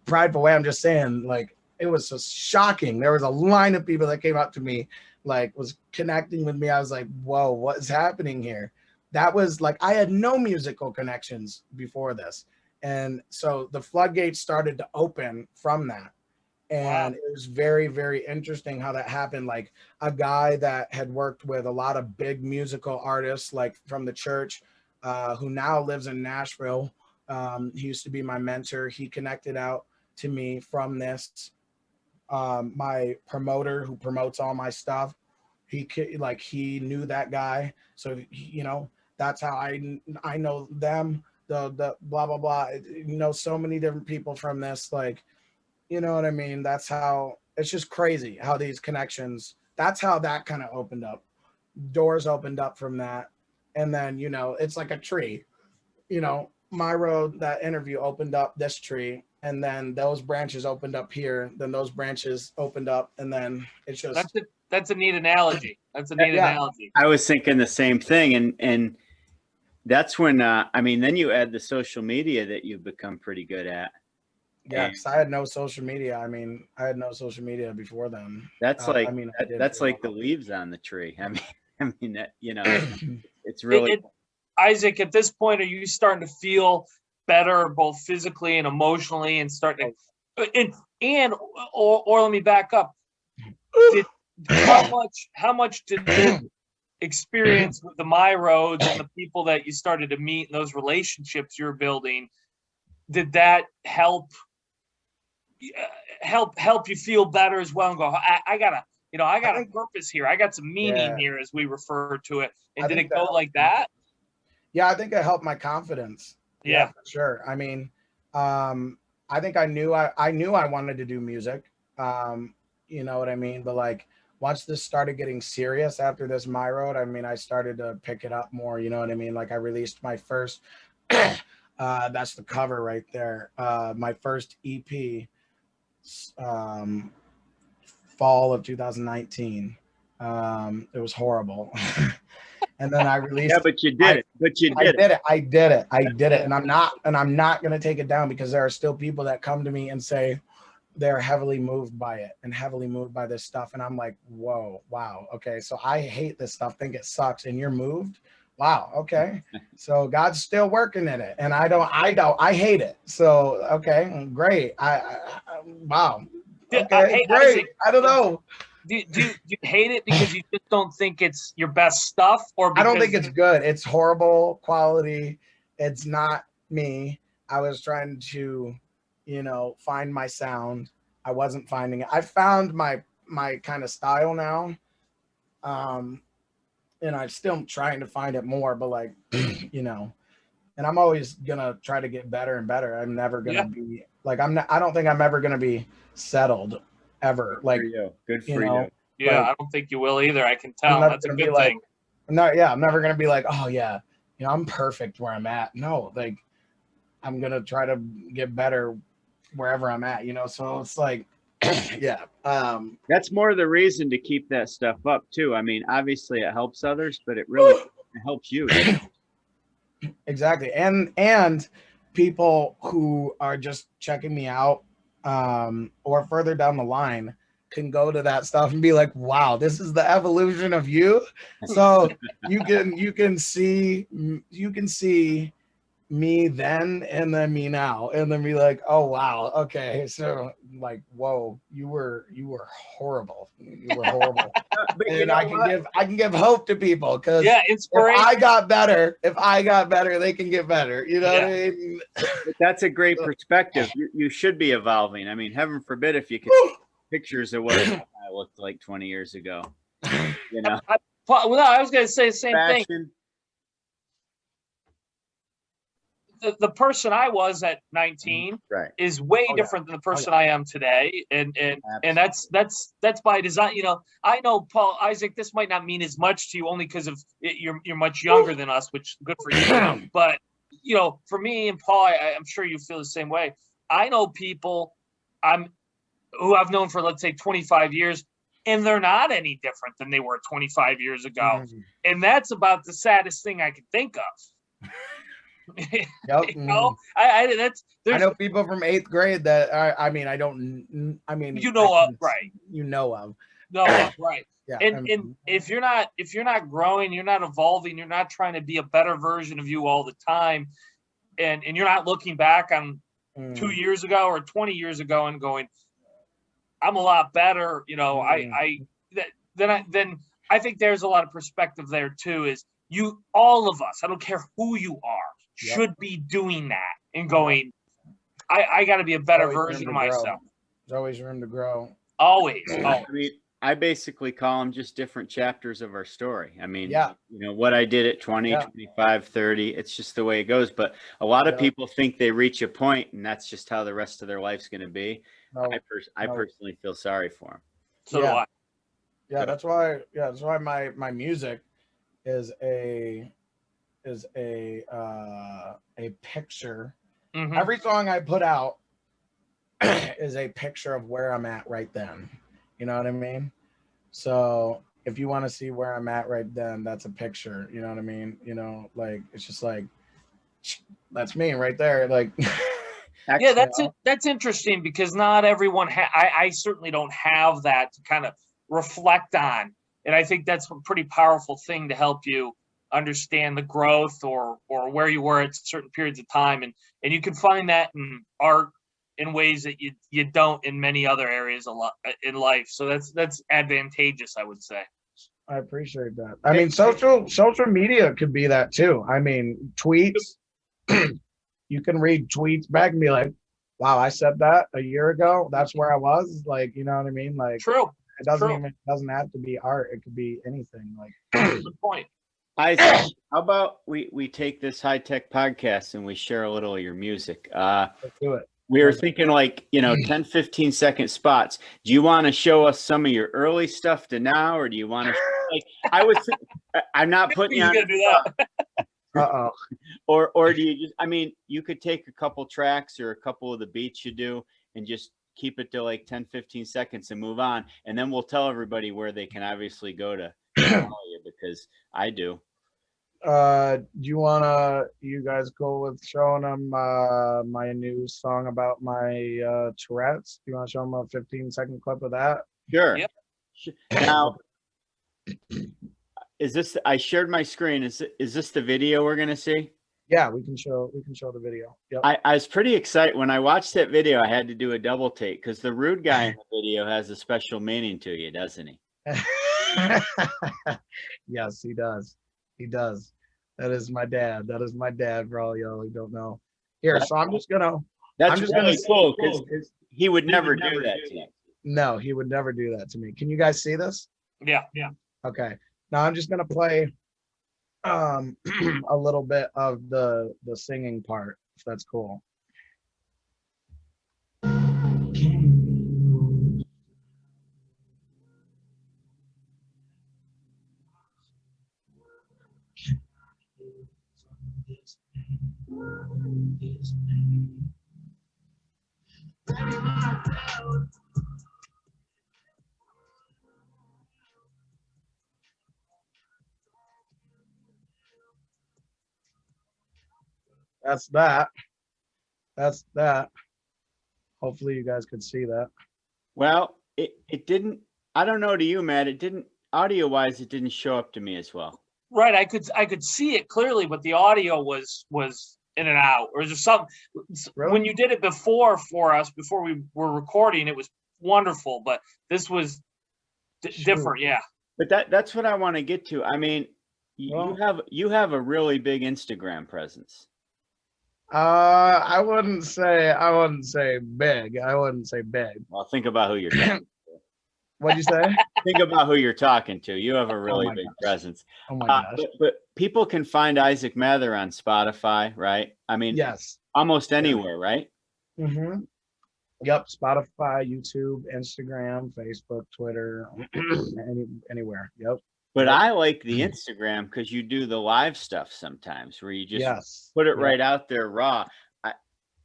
Speaker 3: prideful way. I'm just saying, like, it was just shocking. There was a line of people that came up to me, like, was connecting with me. I was like, whoa, what is happening here? That was like, I had no musical connections before this. And so the floodgates started to open from that. And It was very, very interesting how that happened. Like a guy that had worked with a lot of big musical artists, like from the church, who now lives in Nashville. He used to be my mentor. He connected out to me from this. My promoter who promotes all my stuff, he knew that guy. So, that's how I know them, the blah, blah, blah. So many different people from this, like, you know what I mean? That's how, it's just crazy how these connections, that's how that kind of opened up. Doors opened up from that. And then, it's like a tree, My Road, that interview opened up this tree. And then those branches opened up here. Then those branches opened up. And then it's just.
Speaker 4: That's a neat analogy. Analogy.
Speaker 2: I was thinking the same thing. And that's when, then you add the social media that you've become pretty good at.
Speaker 3: Yeah, because I had no social media. I had no social media before then.
Speaker 2: That's that's like the leaves on the tree. It's really.
Speaker 4: Isaac, at this point, are you starting to feel better, both physically and emotionally, and starting to And or let me back up. How much did the experience with the My Roads and the people that you started to meet and those relationships you're building, did that help you feel better as well and go, I got a purpose here. I got some meaning here, as we refer to it. And did it go like that?
Speaker 3: Yeah, I think it helped my confidence.
Speaker 4: Yeah,
Speaker 3: for sure. I mean, I think I knew I wanted to do music. You know what I mean? But like once this started getting serious after this My Road, I mean, I started to pick it up more, you know what I mean? Like I released my first that's the cover right there. My first EP, fall of 2019. It was horrible. And then I released.
Speaker 2: Yeah, but you did it.
Speaker 3: I did it. And I'm not going to take it down, because there are still people that come to me and say they're heavily moved by it and heavily moved by this stuff. And I'm like, whoa, wow. Okay. So I hate this stuff, think it sucks, and you're moved. Wow. Okay. So God's still working in it. And I hate it. So, okay, great. Wow. Okay, great. I don't know.
Speaker 4: Do you hate it because you just don't think it's your best stuff, or
Speaker 3: I don't think it's good? It's horrible quality. It's not me. I was trying to, find my sound. I wasn't finding it. I found my kind of style now. And I'm still trying to find it more, but like, and I'm always gonna try to get better and better. I'm never gonna be like, I don't think I'm ever gonna be settled ever. Like,
Speaker 2: good for you.
Speaker 4: Yeah, like, I don't think you will either. I can tell. That's a good thing.
Speaker 3: I'm never gonna be like, oh yeah, I'm perfect where I'm at. No, like I'm gonna try to get better wherever I'm at, so it's like, yeah.
Speaker 2: That's more the reason to keep that stuff up too. I mean, obviously it helps others, but it really helps you.
Speaker 3: Exactly. And people who are just checking me out, or further down the line, can go to that stuff and be like, wow, this is the evolution of you. So you can see me then and then me now, and then be like, oh wow, okay, so like, whoa, you were horrible. You were horrible. And I can give hope to people, because
Speaker 4: inspiration.
Speaker 3: If I got better, they can get better. You know what I mean?
Speaker 2: That's a great perspective. You should be evolving. I mean, heaven forbid if you could see pictures of what I looked like 20 years ago.
Speaker 4: I was going to say the same thing. The person I was at 19 is way different than the person I am today, and that's by design. I know, Paul, Isaac, this might not mean as much to you only because of you're much younger than us, which is good for you. But for me and Paul, I'm sure you feel the same way. I know people who I've known for, let's say, 25 years, and they're not any different than they were 25 years ago, and that's about the saddest thing I could think of.
Speaker 3: Yep.
Speaker 4: I know
Speaker 3: people from 8th grade that right.
Speaker 4: Yeah. And if you're not growing, you're not evolving, you're not trying to be a better version of you all the time, and you're not looking back on 2 years ago or 20 years ago and going, I'm a lot better, then I think there's a lot of perspective there too. Is all of us, I don't care who you are, should be doing that and going, I got to be a better version of myself.
Speaker 3: There's always room to grow.
Speaker 4: Always.
Speaker 2: I mean, I basically call them just different chapters of our story. I mean, what I did at 20, 25, 30, it's just the way it goes. But a lot of people think they reach a point and that's just how the rest of their life's going to be. No, I personally feel sorry for them.
Speaker 4: So do I.
Speaker 3: Yeah, that's why my music is a picture. Mm-hmm. Every song I put out is a picture of where I'm at right then. You know what I mean? So if you want to see where I'm at right then, that's a picture. You know what I mean? Like, it's just like, that's me right there. Like,
Speaker 4: that's interesting, because not everyone I certainly don't have that to kind of reflect on. And I think that's a pretty powerful thing to help you understand the growth or where you were at certain periods of time. And you can find that in art in ways that you don't in many other areas in life. So that's advantageous, I would say.
Speaker 3: I appreciate that. I mean, social media could be that too. I mean, tweets. You can read tweets back and be like, "Wow, I said that a year ago. That's where I was." Like, you know what I mean? Like,
Speaker 4: True.
Speaker 3: it doesn't have to be art. It could be anything. Like,
Speaker 4: good point.
Speaker 2: Isaac, how about we take this high tech podcast and we share a little of your music?
Speaker 3: let's do it.
Speaker 2: We were thinking like, 10, 15 second spots. Do you want to show us some of your early stuff to now, or do you want to I'm not putting you on
Speaker 4: gonna do that.
Speaker 2: or do you just, you could take a couple tracks or a couple of the beats you do and just keep it to like 10, 15 seconds and move on. And then we'll tell everybody where they can obviously go to follow you, because I do.
Speaker 3: Do you guys go with showing them my new song about my Tourette's? Do you want to show them a 15-second clip of that?
Speaker 2: Sure.
Speaker 4: Yep.
Speaker 2: Now, I shared my screen. Is this the video we're going to see?
Speaker 3: Yeah, we can show the video. Yep.
Speaker 2: I was pretty excited when I watched that video. I had to do a double take because the rude guy in the video has a special meaning to you, doesn't he?
Speaker 3: Yes, he does. He does. That is my dad. That is my dad, for all y'all who don't know. Here, so I'm just gonna.
Speaker 2: That's
Speaker 3: I'm just
Speaker 2: really
Speaker 3: gonna
Speaker 2: cool because he would never do that to you.
Speaker 3: No, he would never do that to me. Can you guys see this?
Speaker 4: Yeah.
Speaker 3: Okay. Now I'm just gonna play a little bit of the singing part, if that's cool. That's that. Hopefully you guys could see that.
Speaker 2: Well, it didn't. I don't know to you, Matt. It didn't, audio wise, it didn't show up to me as well.
Speaker 4: Right. I could see it clearly, but the audio was in and out. Or is there something?
Speaker 3: Really?
Speaker 4: When you did it before for us, before we were recording, it was wonderful. But this was different. Yeah.
Speaker 2: But that's what I want to get to. I mean, you have a really big Instagram presence.
Speaker 3: I wouldn't say big.
Speaker 2: Well, think about who you're talking to.
Speaker 3: What'd you say?
Speaker 2: Think about who you're talking to. You have a really big presence.
Speaker 3: Oh my gosh.
Speaker 2: But people can find Isaac Mather on Spotify, right? I mean,
Speaker 3: Yes.
Speaker 2: almost anywhere, right?
Speaker 3: Mm-hmm. Yep. Spotify, YouTube, Instagram, Facebook, Twitter, anywhere. Yep.
Speaker 2: But I like the Instagram because you do the live stuff sometimes where you just put it right out there raw.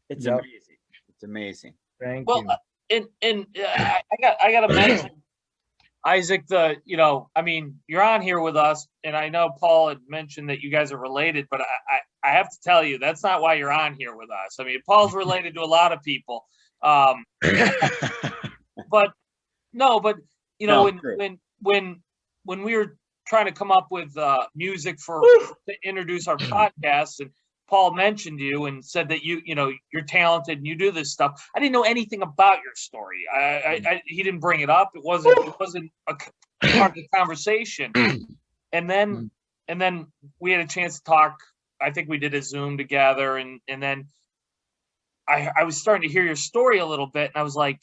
Speaker 2: It's amazing. It's amazing.
Speaker 3: Thank you.
Speaker 4: And I got to mention, Isaac, you're on here with us, and I know Paul had mentioned that you guys are related, but I have to tell you, that's not why you're on here with us. I mean, Paul's related to a lot of people. But when we were trying to come up with music to introduce our podcast, and Paul mentioned you and said that you're talented and you do this stuff, I didn't know anything about your story. He didn't bring it up. It wasn't a part of the conversation. And then we had a chance to talk. I think we did a Zoom together, and then I was starting to hear your story a little bit, and I was like,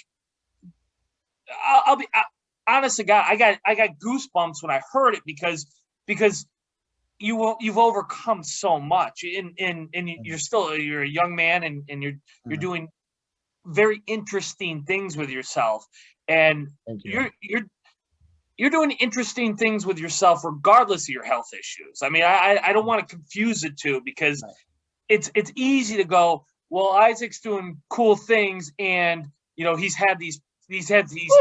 Speaker 4: I'll be honest to God, I got goosebumps when I heard it because you've overcome so much, and you're a young man, and you're doing very interesting things with yourself, and you're doing interesting things with yourself regardless of your health issues. I mean, I don't want to confuse the two, because it's easy to go, well, Isaac's doing cool things, and he's had these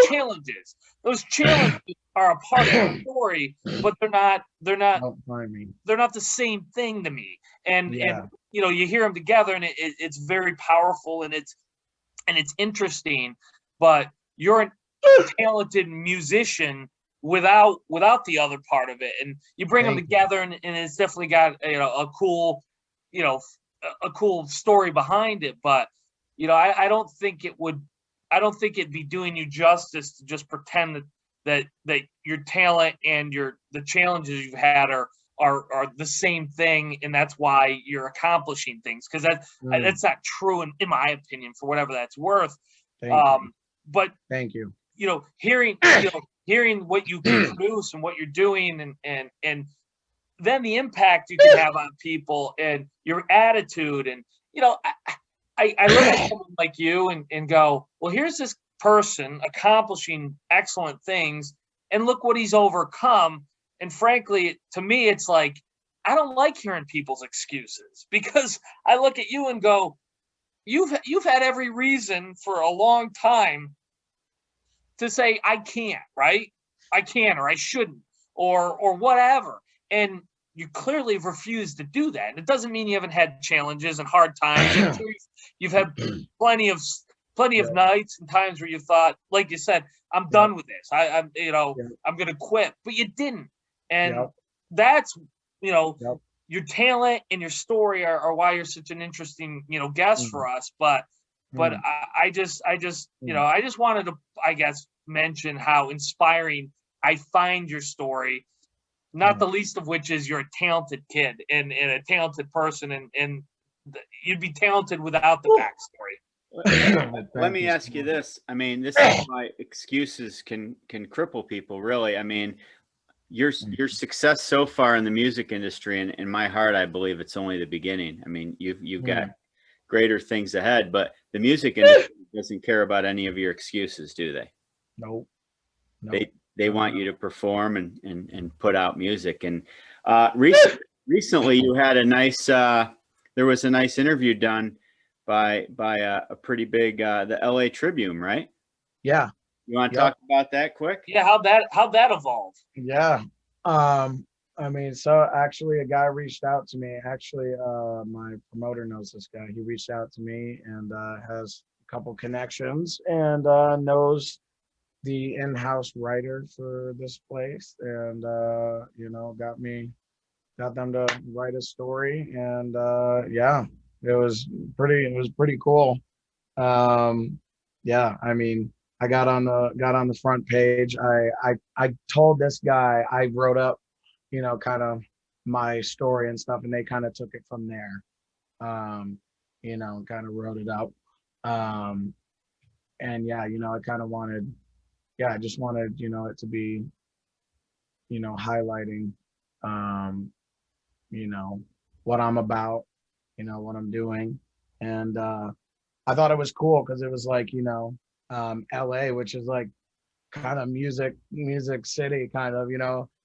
Speaker 4: challenges. Those challenges are a part of the story, but they're not the same thing to me. And you hear them together, and it's very powerful, and it's interesting. But you're a talented musician without the other part of it, and you bring them together, and it's definitely got a cool story behind it. But I don't think it'd be doing you justice to just pretend that your talent and the challenges you've had are the same thing, and that's why you're accomplishing things, because that's not true in my opinion, for whatever that's worth.
Speaker 3: Thank you.
Speaker 4: But
Speaker 3: Thank you.
Speaker 4: Hearing what you can produce and what you're doing, and then the impact you can have on people and your attitude, and I look at someone like you and go, well, here's this person accomplishing excellent things, and look what he's overcome. And frankly, to me, it's like, I don't like hearing people's excuses, because I look at you and go, you've had every reason for a long time to say, I can't, right? I can't, or I shouldn't, or whatever. And you clearly refuse to do that. And it doesn't mean you haven't had challenges and hard times. You've had plenty of nights and times where you thought, like you said, I'm done with this. I'm going to quit, but you didn't. And that's, your talent and your story are why you're such an interesting, guest for us. But I just wanted to, I guess, mention how inspiring I find your story, not the least of which is you're a talented kid and a talented person, and you'd be talented without the backstory.
Speaker 2: Let me ask you this. I mean, this is why excuses can cripple people, really. I mean, your success so far in the music industry, and in my heart, I believe it's only the beginning. I mean, you've got greater things ahead, but the music industry doesn't care about any of your excuses, do they?
Speaker 3: No.
Speaker 2: They want you to perform and put out music. And recently you had a nice there was a nice interview done by a pretty big the LA Tribune, right?
Speaker 3: Yeah.
Speaker 2: You want to talk about that quick?
Speaker 4: Yeah, how'd that evolve?
Speaker 3: Yeah. I mean, so actually a guy reached out to me. Actually, my promoter knows this guy. He reached out to me and has a couple connections and knows the in-house writer for this place, and got them to write a story, and it was pretty cool. I mean, I got on the front page. I told this guy, I wrote up, kind of my story and stuff, and they kind of took it from there. Kind of wrote it up. I just wanted, it to be, highlighting, what I'm about, what I'm doing. And I thought it was cool because it was like, LA, which is like kind of music city, kind of,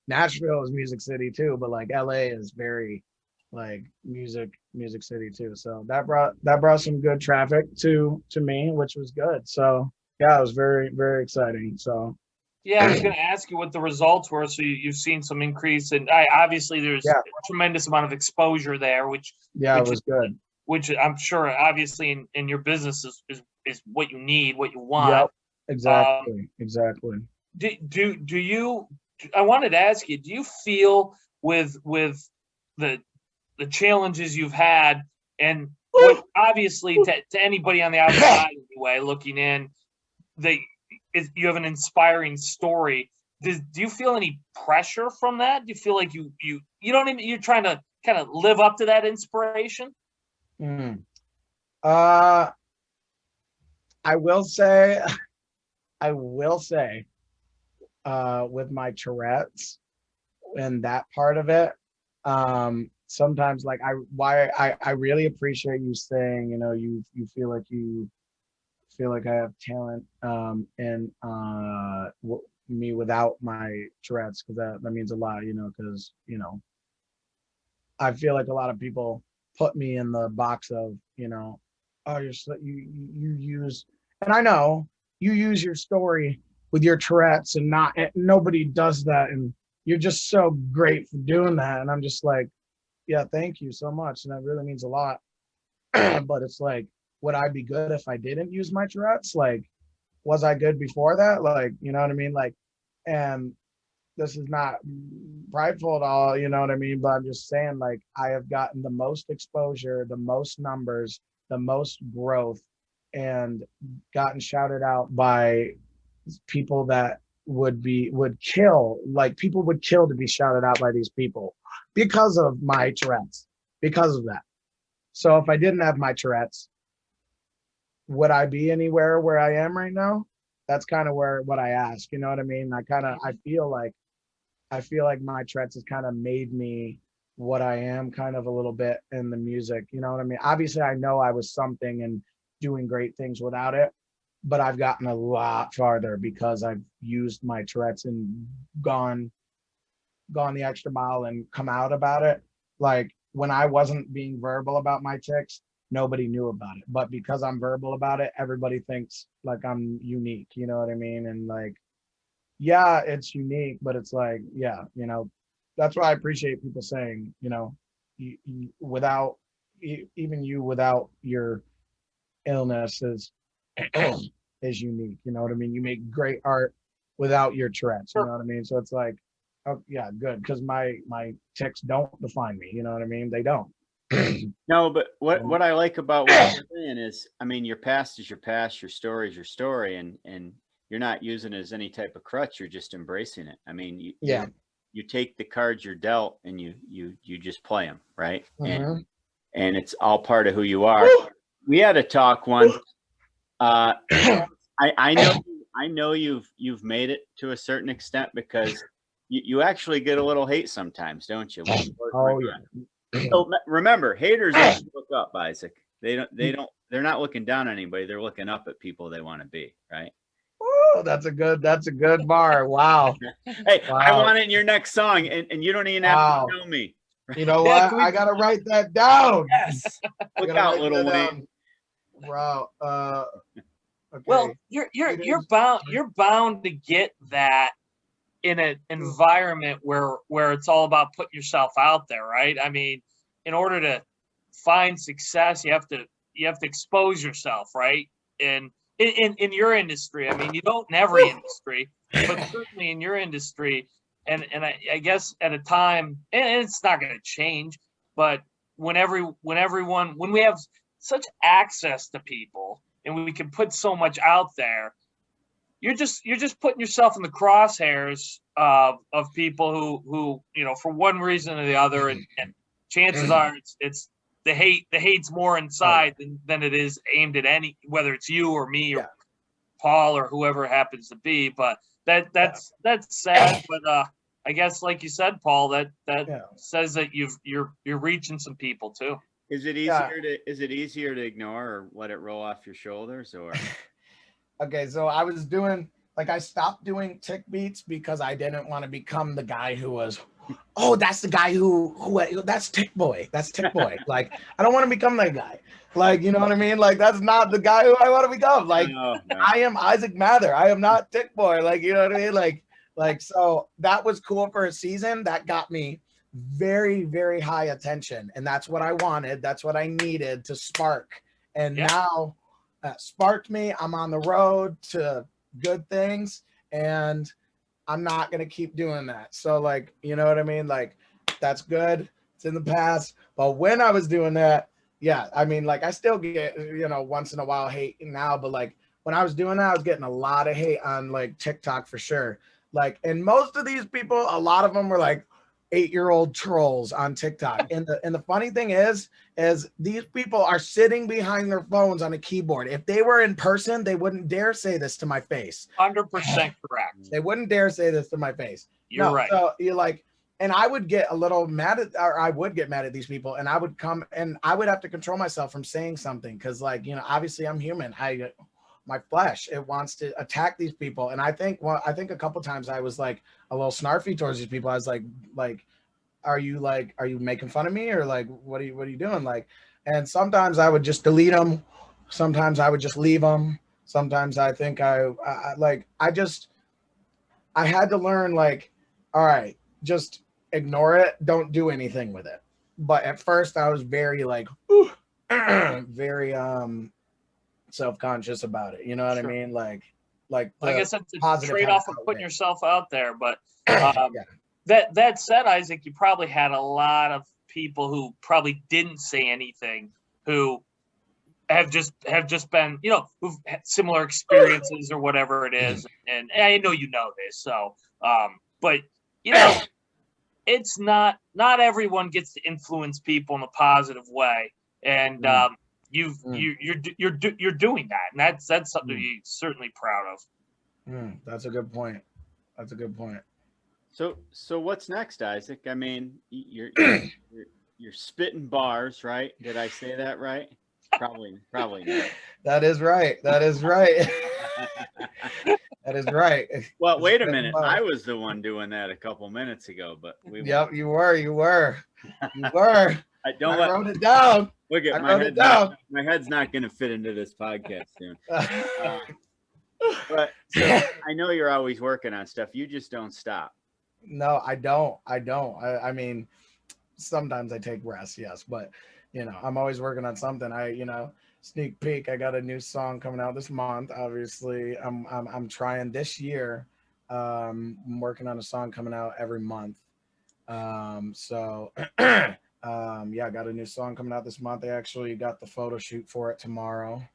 Speaker 3: Nashville is music city too, but like LA is very like music city too. So that brought some good traffic to me, which was good. So yeah, it was very, very exciting. So
Speaker 4: yeah, I was going to ask you what the results were. So you've seen some increase, and obviously there's a tremendous amount of exposure there, which
Speaker 3: it was good.
Speaker 4: Which I'm sure, obviously, in your business is what you need, what you want.
Speaker 3: Yep, exactly.
Speaker 4: Do you? I wanted to ask you, do you feel with the challenges you've had, and what, obviously to anybody on the outside anyway looking in, you have an inspiring story. Do you feel any pressure from that? Do you feel like you're trying to kind of live up to that inspiration?
Speaker 3: I will say with my Tourette's and that part of it, sometimes like I really appreciate you saying, you feel like I have talent in me without my Tourette's, because that means a lot, because I feel like a lot of people put me in the box of, oh, you use, and I know you use your story with your Tourette's, and nobody does that, and you're just so great for doing that, and I'm just like, yeah, thank you so much, and that really means a lot. But it's like, would I be good if I didn't use my Tourette's? Like, was I good before that? Like, you know what I mean? Like, and this is not prideful at all, you know what I mean? But I'm just saying, like, I have gotten the most exposure, the most numbers, the most growth and gotten shouted out by people that would kill, like people would kill to be shouted out by these people because of my Tourette's, because of that. So if I didn't have my Tourette's, would I be anywhere where I am right now? That's kind of what I ask. You know what I mean? I feel like my Tourette's has kind of made me what I am, kind of a little bit in the music. You know what I mean? Obviously, I know I was something and doing great things without it, but I've gotten a lot farther because I've used my Tourette's and gone the extra mile and come out about it. Like when I wasn't being verbal about my tics, nobody knew about it. But because I'm verbal about it, everybody thinks like I'm unique. You know what I mean? And like, yeah, it's unique, but it's like, yeah, that's why I appreciate people saying, without even you without your illness is unique. You know what I mean? You make great art without your Tourette's. You know what I mean? So it's like, oh yeah, good, because my tics don't define me. You know what I mean? They don't.
Speaker 2: No, but what I like about what you're saying is, I mean, your past is your past, your story is your story, and you're not using it as any type of crutch. You're just embracing it. I mean, you take the cards you're dealt and you just play them, right?
Speaker 3: Mhm.
Speaker 2: And it's all part of who you are. We had a talk once. I know you've made it to a certain extent because you actually get a little hate sometimes, don't you?
Speaker 3: Oh yeah.
Speaker 2: So remember, haters don't look up, Isaac. They're not looking down on anybody. They're looking up at people they want to be, right?
Speaker 3: Oh, that's a good bar. Wow.
Speaker 2: Hey,
Speaker 3: Wow.
Speaker 2: I want it in your next song, and you don't even have to tell me.
Speaker 3: You know what? I gotta write that down.
Speaker 2: Yes. Look out, Little Wayne.
Speaker 3: Wow. Okay.
Speaker 4: Well, you're bound to get that in an environment where it's all about putting yourself out there, right? I mean, in order to find success, you have to expose yourself, right? And in your industry, I mean, you don't in every industry, but certainly in your industry, and I guess at a time, and it's not going to change, but when we have such access to people and we can put so much out there, you're just putting yourself in the crosshairs of people who for one reason or the other, and chances are it's the hate's more inside than it is aimed at whether it's you or me or Paul or whoever it happens to be. But that's sad. But I guess, like you said, Paul, that says that you're reaching some people too.
Speaker 2: Is it easier to ignore or let it roll off your shoulders, or?
Speaker 3: Okay, so I stopped doing tick beats because I didn't want to become the guy who was, oh, that's the guy who that's Tick Boy. That's Tick Boy. Like, I don't want to become that guy. Like, you know what I mean? Like, that's not the guy who I want to become. Like, no. I am Isaac Mather. I am not Tick Boy. Like, you know what I mean? Like, so that was cool for a season. That got me very, very high attention. And that's what I wanted. That's what I needed to spark. And now sparked me. I'm on the road to good things, and I'm not going to keep doing that. So, like, you know what I mean? Like, that's good. It's in the past. But when I was doing that, yeah, I mean, like, I still get, once in a while hate now, but like when I was doing that, I was getting a lot of hate on like TikTok for sure. Like, and most of these people, a lot of them were like 8-year-old trolls on TikTok. And the funny thing is these people are sitting behind their phones on a keyboard. If they were in person, they wouldn't dare say this to my face.
Speaker 4: 100% correct.
Speaker 3: They wouldn't dare say this to my face.
Speaker 4: You're right.
Speaker 3: So you're like, and I would get a little mad I would get mad at these people, and I would come and I would have to control myself from saying something. Cause like, obviously I'm human. My flesh, it wants to attack these people. And I think a couple times I was like a little snarfy towards these people. I was like, are you making fun of me, or like, what are you doing? Like, and sometimes I would just delete them. Sometimes I would just leave them. Sometimes I think I had to learn, like, all right, just ignore it. Don't do anything with it. But at first I was very like, very, self-conscious about it. You know what I mean? Like
Speaker 4: I guess that's a trade-off of putting yourself out there. But that said, Isaac, you probably had a lot of people who probably didn't say anything, who have just been, you know, who've had similar experiences or whatever it is. And I know you know this, so but you know, it's not everyone gets to influence people in a positive way, and you're doing that, and that's something to be certainly proud of.
Speaker 3: That's a good point. That's a good point.
Speaker 2: So what's next, Isaac? I mean, you're spitting bars, right? Did I say that right? Probably not.
Speaker 3: That is right. That is right. That is right.
Speaker 2: Well, wait a minute. I was the one doing that a couple minutes ago, but
Speaker 3: yep, you were. You were.
Speaker 2: I
Speaker 3: wrote it down.
Speaker 2: Look at my head's not going to fit into this podcast soon. But so, I know you're always working on stuff. You just don't stop.
Speaker 3: No, I don't. I mean, sometimes I take rest, yes, but you know, I'm always working on something. Sneak peek, I got a new song coming out this month. Obviously, I'm trying this year. I'm working on a song coming out every month. So yeah, I got a new song coming out this month. I actually got the photo shoot for it tomorrow.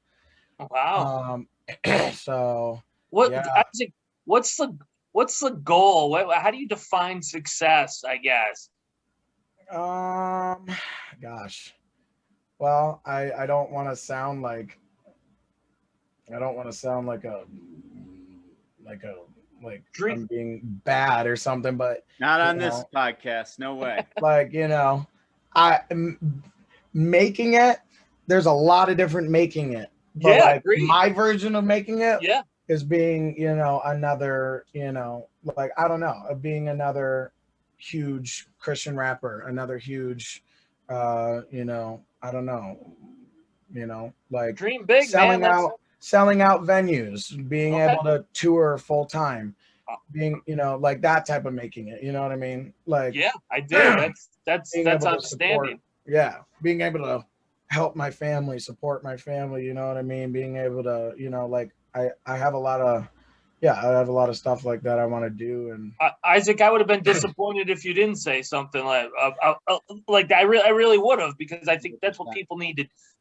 Speaker 4: Wow.
Speaker 3: So
Speaker 4: what's the goal? How do you define success, I guess?
Speaker 3: Gosh. Well, I don't want to sound like I'm being bad or something, but
Speaker 2: not on this podcast. No way.
Speaker 3: Like, making it, there's a lot of different making it. But
Speaker 4: yeah, agreed.
Speaker 3: My version of making it
Speaker 4: yeah.
Speaker 3: is being, another, being another huge Christian rapper, another huge, I don't know, like
Speaker 4: dream big,
Speaker 3: selling out venues, being able to tour full time, being, like that type of making it, you know what I mean? Like,
Speaker 4: yeah, I do. That's outstanding.
Speaker 3: Yeah. Being able to help my family, support my family, you know what I mean? Being able to, like I have a lot of stuff like that I want to do. And
Speaker 4: Isaac, I would have been disappointed if you didn't say something like that. I really would have, because I think that's what people need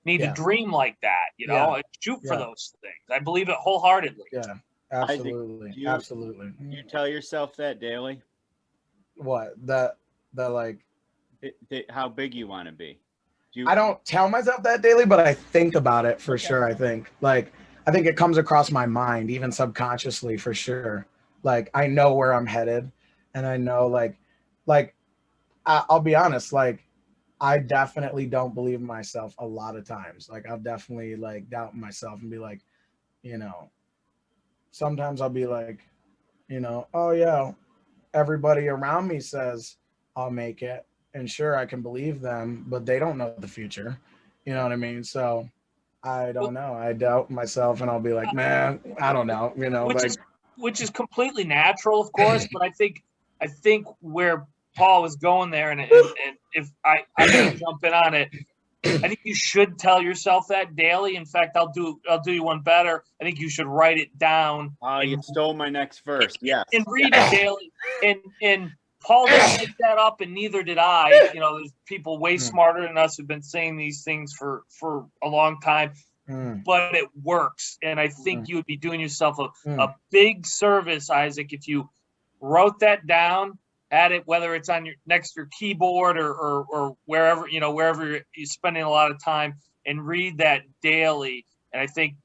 Speaker 4: to dream like that, and shoot for those things. I believe it wholeheartedly.
Speaker 3: Yeah, absolutely.
Speaker 2: Isaac,
Speaker 3: absolutely.
Speaker 2: You tell yourself that daily?
Speaker 3: What? The like
Speaker 2: how big you want to be?
Speaker 3: I don't tell myself that daily, but I think about it for sure. I think it comes across my mind, even subconsciously, for sure. Like, I know where I'm headed, and I know like I'll be honest, like I definitely don't believe in myself a lot of times. Like, I'll definitely like doubt myself and be like, sometimes I'll be like, oh yeah, everybody around me says I'll make it, and sure, I can believe them, but they don't know the future. You know what I mean? So I don't know. I doubt myself, and I'll be like, man, I don't know.
Speaker 4: Which is completely natural, of course. But I think where Paul was going there, and if I can jump in on it, I think you should tell yourself that daily. In fact, I'll do you one better. I think you should write it down.
Speaker 2: You stole my next verse. Yeah.
Speaker 4: And read it daily. And Paul didn't pick that up, and neither did I. There's people way smarter than us who've been saying these things for a long time, but it works. And I think you would be doing yourself a big service, Isaac, if you wrote that down, had it, whether it's on next to your keyboard or wherever, wherever you're spending a lot of time, and read that daily. And I think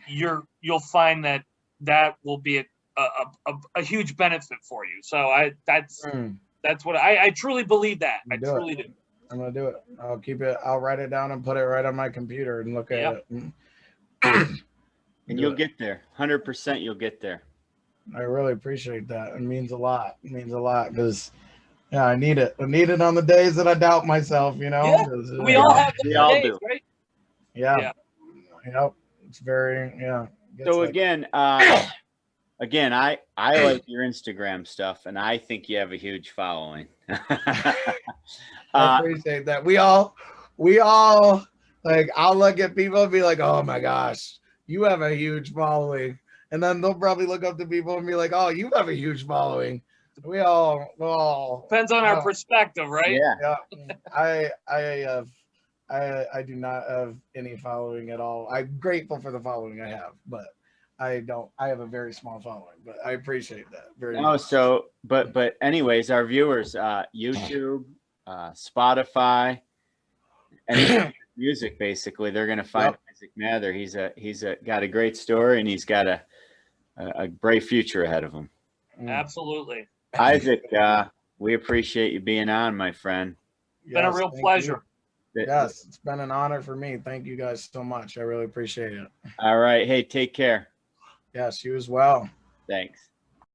Speaker 4: you'll find that will be a huge benefit for you. So that's what I truly believe that. I truly do.
Speaker 3: I'm gonna do it. I'll write it down and put it right on my computer and look at it.
Speaker 2: And you'll get there. 100% you'll get there.
Speaker 3: I really appreciate that. It means a lot. It means a lot, because I need it. I need it on the days that I doubt myself,
Speaker 4: Yeah. We all have those days,
Speaker 2: do.
Speaker 4: right?
Speaker 3: Yeah. It's very,
Speaker 2: So again, Again, I like your Instagram stuff, and I think you have a huge following.
Speaker 3: I appreciate that. We all like, I'll look at people and be like, oh my gosh, you have a huge following. And then they'll probably look up to people and be like, oh, you have a huge following. We all
Speaker 4: depends on our perspective, right?
Speaker 2: Yeah.
Speaker 3: I I do not have any following at all. I'm grateful for the following I have, but I don't. I have a very small following, but I appreciate that very
Speaker 2: Oh,
Speaker 3: much.
Speaker 2: so, but anyways, our viewers, YouTube, Spotify, any music, basically, they're going to find Isaac Mather. He's got a great story, and he's got a bright future ahead of him.
Speaker 4: Absolutely.
Speaker 2: Isaac, we appreciate you being on, my friend.
Speaker 4: It's been a real pleasure.
Speaker 3: Yes, it's been an honor for me. Thank you guys so much. I really appreciate it.
Speaker 2: All right. Hey, take care.
Speaker 3: Yes, you as well.
Speaker 2: Thanks.